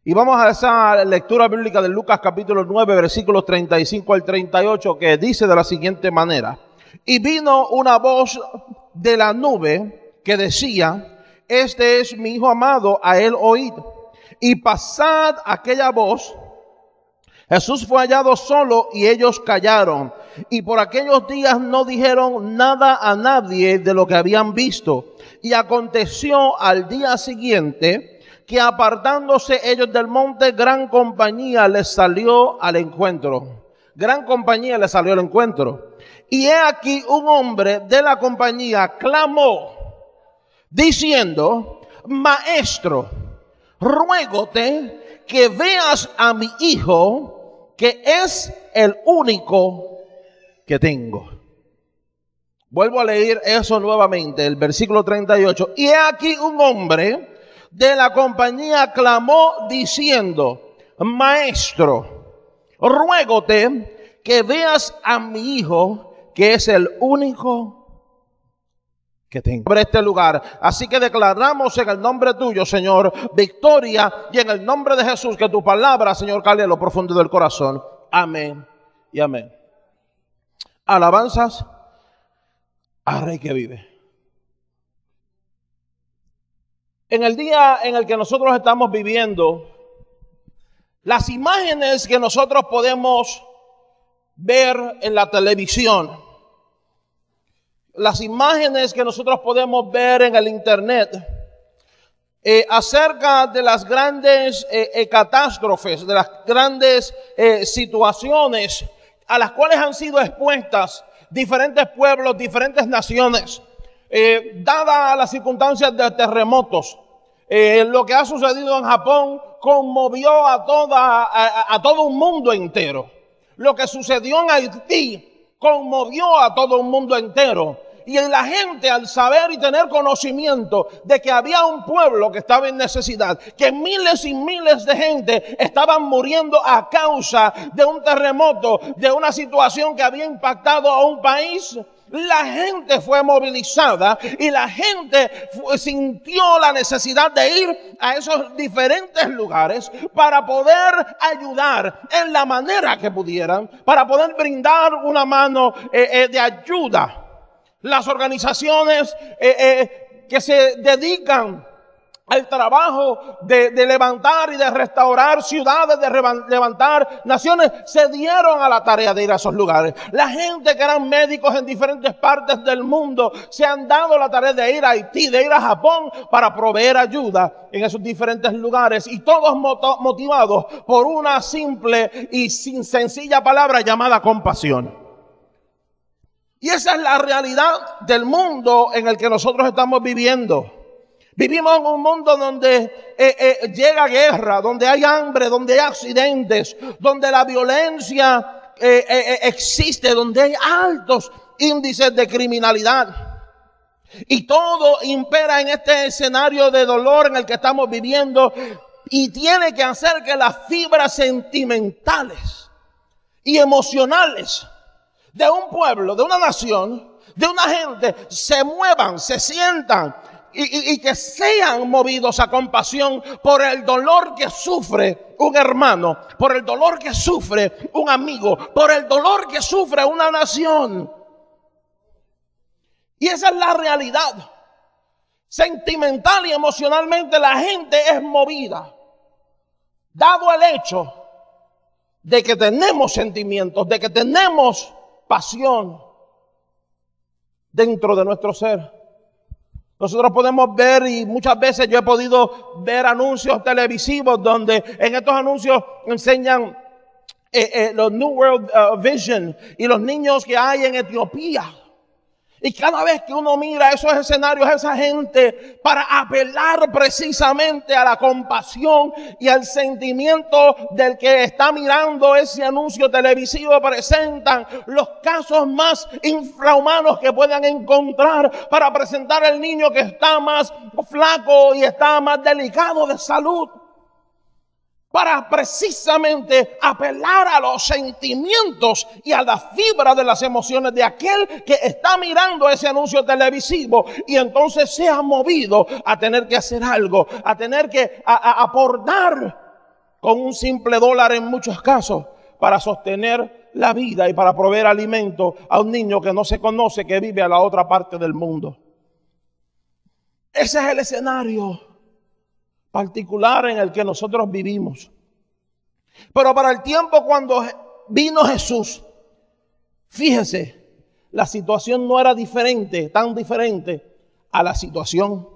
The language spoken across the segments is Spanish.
Y vamos a esa lectura bíblica de Lucas capítulo 9, versículos 35 al 38, que dice de la siguiente manera: y vino una voz de la nube que decía: este es mi hijo amado, a él oíd. Y pasad aquella voz, Jesús fue hallado solo y ellos callaron. Y por aquellos días no dijeron nada a nadie de lo que habían visto. Y aconteció al día siguiente que, apartándose ellos del monte, gran compañía les salió al encuentro. Gran compañía les salió al encuentro. Y he aquí un hombre de la compañía clamó, diciendo: Maestro, ruégote que veas a mi hijo, que es el único que tengo. Vuelvo a leer eso nuevamente, el versículo 38. Y he aquí un hombre de la compañía clamó diciendo: Maestro, ruégote que veas a mi hijo, que es el único que tengo. Sobre este lugar. Así que declaramos en el nombre tuyo, Señor, victoria, y en el nombre de Jesús, que tu palabra, Señor, cale en lo profundo del corazón. Amén y amén. Alabanzas al Rey que vive. En el día en el que nosotros estamos viviendo, las imágenes que nosotros podemos ver en la televisión, las imágenes que nosotros podemos ver en el internet, acerca de las grandes catástrofes, de las grandes situaciones a las cuales han sido expuestas diferentes pueblos, diferentes naciones, dadas las circunstancias de terremotos. Lo que ha sucedido en Japón conmovió a todo un mundo entero. Lo que sucedió en Haití conmovió a todo un mundo entero. Y la gente, al saber y tener conocimiento de que había un pueblo que estaba en necesidad, que miles y miles de gente estaban muriendo a causa de un terremoto, de una situación que había impactado a un país, la gente fue movilizada y la gente sintió la necesidad de ir a esos diferentes lugares para poder ayudar en la manera que pudieran, para poder brindar una mano de ayuda. Las organizaciones que se dedican al trabajo de levantar y de restaurar ciudades, de levantar naciones, se dieron a la tarea de ir a esos lugares. La gente que eran médicos en diferentes partes del mundo se han dado la tarea de ir a Haití, de ir a Japón para proveer ayuda en esos diferentes lugares, y todos motivados por una simple y sencilla palabra llamada compasión. Y esa es la realidad del mundo en el que nosotros estamos viviendo. Vivimos en un mundo donde llega guerra, donde hay hambre, donde hay accidentes, donde la violencia existe, donde hay altos índices de criminalidad. Y todo impera en este escenario de dolor en el que estamos viviendo, y tiene que hacer que las fibras sentimentales y emocionales de un pueblo, de una nación, de una gente, se muevan, se sientan y que sean movidos a compasión por el dolor que sufre un hermano, por el dolor que sufre un amigo, por el dolor que sufre una nación. Y esa es la realidad. Sentimental y emocionalmente la gente es movida, dado el hecho de que tenemos sentimientos, de que tenemos pasión dentro de nuestro ser. Nosotros podemos ver, y muchas veces yo he podido ver anuncios televisivos donde en estos anuncios enseñan los New World Vision y los niños que hay en Etiopía. Y cada vez que uno mira esos escenarios, esa gente, para apelar precisamente a la compasión y al sentimiento del que está mirando ese anuncio televisivo, presentan los casos más infrahumanos que puedan encontrar para presentar al niño que está más flaco y está más delicado de salud, para precisamente apelar a los sentimientos y a la fibra de las emociones de aquel que está mirando ese anuncio televisivo, y entonces sea movido a tener que hacer algo, a tener que aportar con un simple dólar en muchos casos para sostener la vida y para proveer alimento a un niño que no se conoce, que vive a la otra parte del mundo. Ese es el escenario particular en el que nosotros vivimos. Pero para el tiempo cuando vino Jesús, fíjese, la situación no era diferente, tan diferente a la situación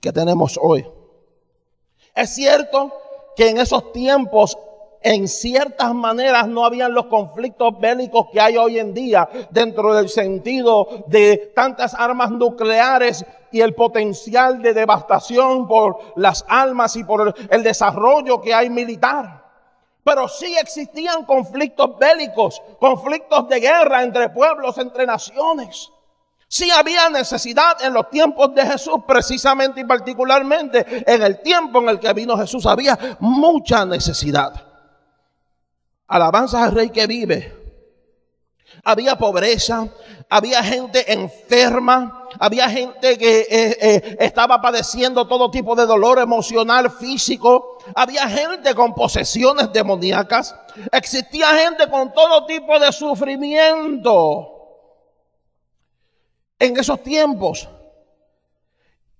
que tenemos hoy. Es cierto que en esos tiempos, en ciertas maneras, no habían los conflictos bélicos que hay hoy en día, dentro del sentido de tantas armas nucleares y el potencial de devastación por las almas y por el desarrollo que hay militar. Pero sí existían conflictos bélicos, conflictos de guerra entre pueblos, entre naciones. Sí había necesidad en los tiempos de Jesús, precisamente y particularmente en el tiempo en el que vino Jesús, había mucha necesidad. Alabanza al Rey que vive. Había pobreza, había gente enferma, había gente que estaba padeciendo todo tipo de dolor emocional, físico. Había gente con posesiones demoníacas. Existía gente con todo tipo de sufrimiento. En esos tiempos,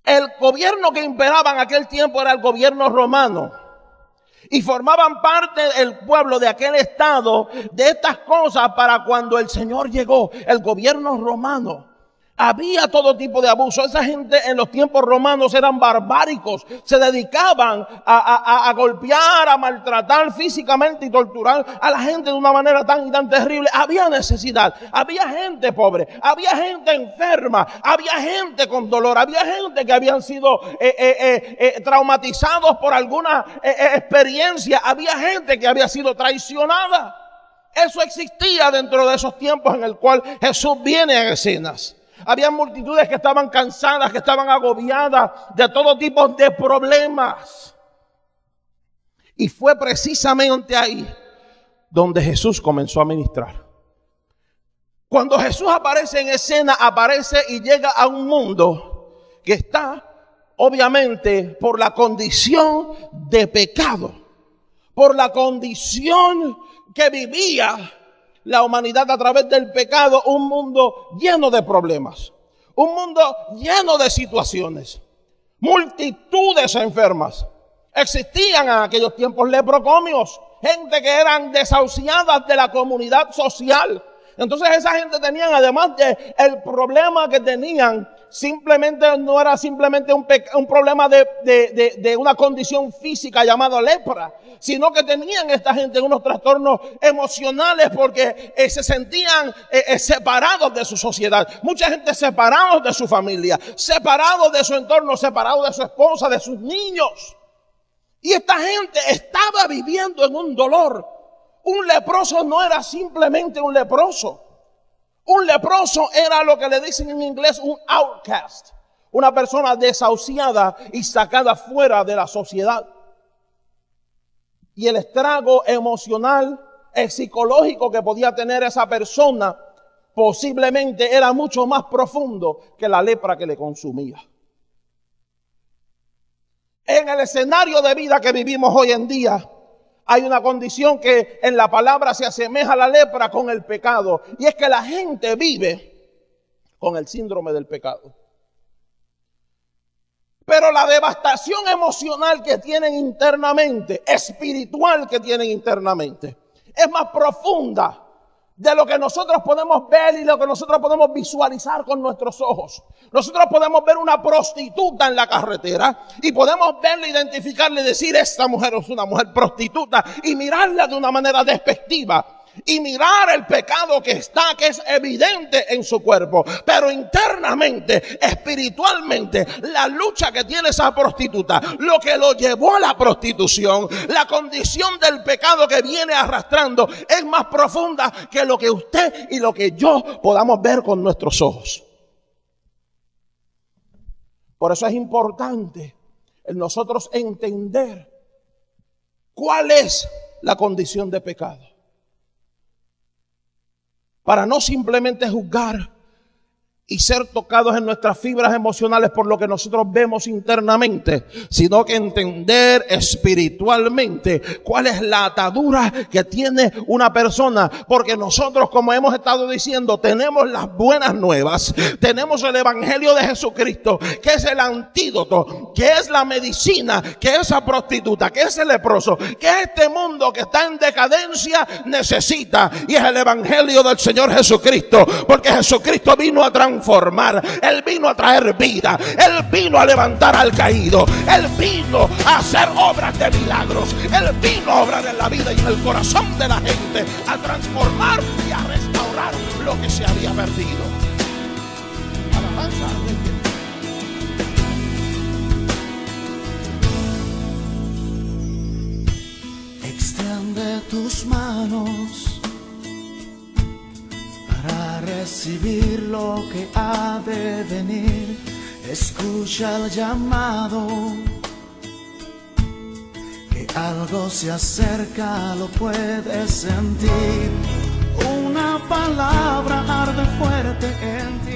el gobierno que imperaba en aquel tiempo era el gobierno romano. Y formaban parte del pueblo de aquel estado de estas cosas para cuando el Señor llegó, el gobierno romano. Había todo tipo de abuso. Esa gente en los tiempos romanos eran barbáricos. Se dedicaban a golpear, a maltratar físicamente y torturar a la gente de una manera tan y tan terrible. Había necesidad. Había gente pobre. Había gente enferma. Había gente con dolor. Había gente que habían sido traumatizados por alguna experiencia. Había gente que había sido traicionada. Eso existía dentro de esos tiempos en el cual Jesús viene a escenas. Había multitudes que estaban cansadas, que estaban agobiadas de todo tipo de problemas. Y fue precisamente ahí donde Jesús comenzó a ministrar. Cuando Jesús aparece en escena, aparece y llega a un mundo que está, obviamente, por la condición de pecado, por la condición que vivía la humanidad a través del pecado, un mundo lleno de problemas, un mundo lleno de situaciones, multitudes enfermas. Existían en aquellos tiempos leprocomios, gente que eran desahuciadas de la comunidad social. Entonces esa gente tenían, además de el problema que tenían, simplemente no era simplemente un problema de una condición física llamada lepra, sino que tenían esta gente unos trastornos emocionales porque se sentían separados de su sociedad. Mucha gente separados de su familia, separados de su entorno, separados de su esposa, de sus niños. Y esta gente estaba viviendo en un dolor. Un leproso no era simplemente un leproso. Un leproso era lo que le dicen en inglés un outcast. Una persona desahuciada y sacada fuera de la sociedad. Y el estrago emocional, psicológico que podía tener esa persona posiblemente era mucho más profundo que la lepra que le consumía. En el escenario de vida que vivimos hoy en día, hay una condición que en la palabra se asemeja a la lepra con el pecado. Y es que la gente vive con el síndrome del pecado. Pero la devastación emocional que tienen internamente, espiritual que tienen internamente, es más profunda de lo que nosotros podemos ver y lo que nosotros podemos visualizar con nuestros ojos. Nosotros podemos ver una prostituta en la carretera y podemos verla, identificarla y decir, esta mujer es una mujer prostituta, y mirarla de una manera despectiva. Y mirar el pecado que es evidente en su cuerpo. Pero internamente, espiritualmente, la lucha que tiene esa prostituta, lo que lo llevó a la prostitución, la condición del pecado que viene arrastrando, es más profunda que lo que usted y lo que yo podamos ver con nuestros ojos. Por eso es importante el nosotros entender cuál es la condición de pecado. Para no simplemente juzgar y ser tocados en nuestras fibras emocionales por lo que nosotros vemos internamente, sino que entender espiritualmente cuál es la atadura que tiene una persona, porque nosotros, como hemos estado diciendo, tenemos las buenas nuevas, tenemos el evangelio de Jesucristo, que es el antídoto, que es la medicina, que esa prostituta, que ese leproso, que este mundo que está en decadencia necesita, y es el evangelio del Señor Jesucristo, porque Jesucristo vino a transformar, Él vino a traer vida, Él vino a levantar al caído, Él vino a hacer obras de milagros, Él vino a obrar en la vida y en el corazón de la gente, a transformar y a restaurar lo que se había perdido. Alabanza. Extiende tus manos para recibir lo que ha de venir. Escucha el llamado, que algo se acerca, lo puedes sentir. Una palabra arde fuerte en ti.